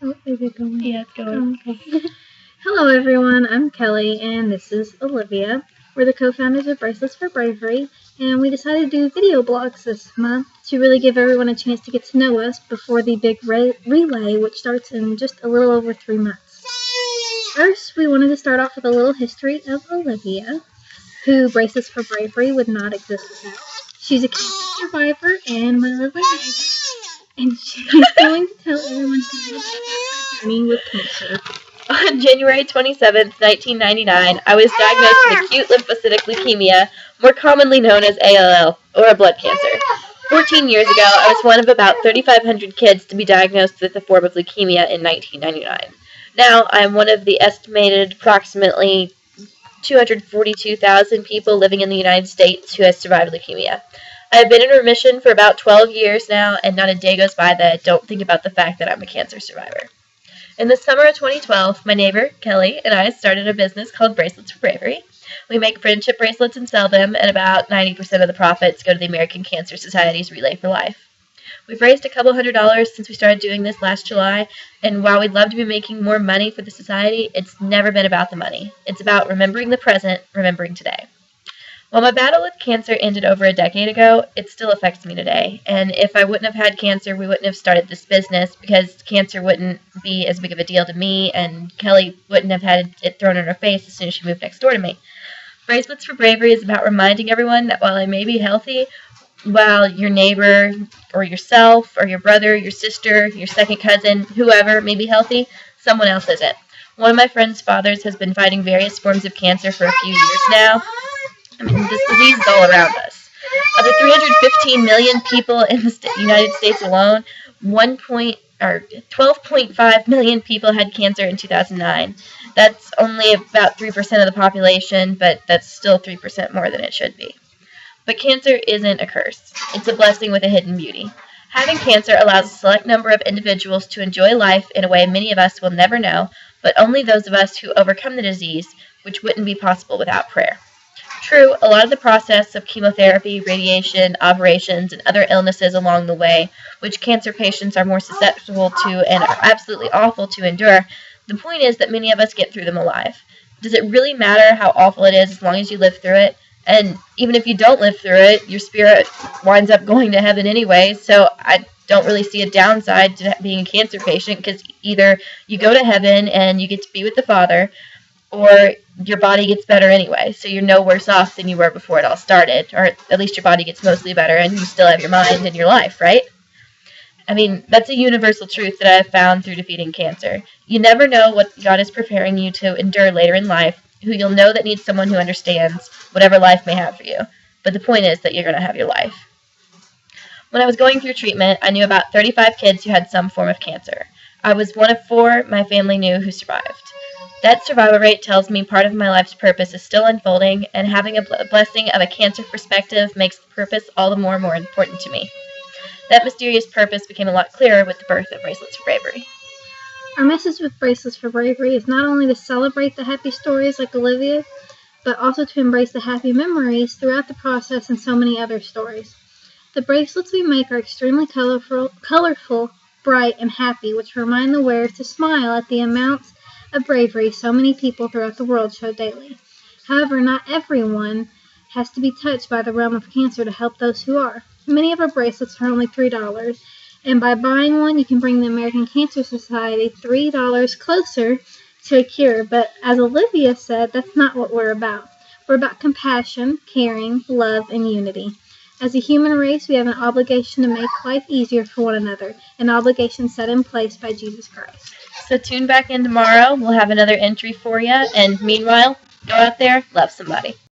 Oh, is it going? Yeah, it's going. Oh, okay. Hello, everyone. I'm Kelly, and this is Olivia. We're the co-founders of Bracelets for Bravery, and we decided to do video blogs this month to really give everyone a chance to get to know us before the big relay, which starts in just a little over 3 months. First, we wanted to start off with a little history of Olivia, who Bracelets for Bravery would not exist without. She's a cancer survivor and my lovely neighbor, and she's going to tell everyone about her journey with cancer. On January 27th, 1999, I was diagnosed with acute lymphocytic leukemia, more commonly known as ALL, or a blood cancer. 14 years ago, I was one of about 3,500 kids to be diagnosed with a form of leukemia in 1999. Now, I am one of the estimated approximately 242,000 people living in the United States who has survived leukemia. I have been in remission for about 12 years now, and not a day goes by that I don't think about the fact that I'm a cancer survivor. In the summer of 2012, my neighbor, Kelly, and I started a business called Bracelets for Bravery. We make friendship bracelets and sell them, and about 90% of the profits go to the American Cancer Society's Relay for Life. We've raised a couple $100 since we started doing this last July, and while we'd love to be making more money for the society, it's never been about the money. It's about remembering the present, remembering today. While my battle with cancer ended over a decade ago, it still affects me today. And if I wouldn't have had cancer, we wouldn't have started this business because cancer wouldn't be as big of a deal to me, and Kelly wouldn't have had it thrown in her face as soon as she moved next door to me. Bracelets for Bravery is about reminding everyone that while I may be healthy, while your neighbor or yourself or your brother, your sister, your second cousin, whoever may be healthy, someone else isn't. One of my friend's fathers has been fighting various forms of cancer for a few years now. This disease is all around us. Of the 315 million people in the United States alone, 12.5 million people had cancer in 2009. That's only about 3% of the population, but that's still 3% more than it should be. But cancer isn't a curse. It's a blessing with a hidden beauty. Having cancer allows a select number of individuals to enjoy life in a way many of us will never know, but only those of us who overcome the disease, which wouldn't be possible without prayer. True, a lot of the process of chemotherapy, radiation, operations, and other illnesses along the way, which cancer patients are more susceptible to and are absolutely awful to endure, the point is that many of us get through them alive. Does it really matter how awful it is as long as you live through it? And even if you don't live through it, your spirit winds up going to heaven anyway, so I don't really see a downside to being a cancer patient, because either you go to heaven and you get to be with the Father, or your body gets better anyway, so you're no worse off than you were before it all started, or at least your body gets mostly better and you still have your mind and your life, right? I mean, that's a universal truth that I've found through defeating cancer. You never know what God is preparing you to endure later in life, who you'll know that needs someone who understands whatever life may have for you. But the point is that you're going to have your life. When I was going through treatment, I knew about 35 kids who had some form of cancer. I was one of 4 my family knew who survived. That survival rate tells me part of my life's purpose is still unfolding, and having a blessing of a cancer perspective makes the purpose all the more important to me. That mysterious purpose became a lot clearer with the birth of Bracelets for Bravery. Our message with Bracelets for Bravery is not only to celebrate the happy stories like Olivia, but also to embrace the happy memories throughout the process and so many other stories. The bracelets we make are extremely colorful, bright, and happy, which remind the wearers to smile at the amounts of bravery so many people throughout the world show daily. However, not everyone has to be touched by the realm of cancer to help those who are. Many of our bracelets are only $3, and by buying one, you can bring the American Cancer Society $3 closer to a cure. But as Olivia said, that's not what we're about. We're about compassion, caring, love, and unity. As a human race, we have an obligation to make life easier for one another, an obligation set in place by Jesus Christ. So tune back in tomorrow. We'll have another entry for you. And meanwhile, go out there, love somebody.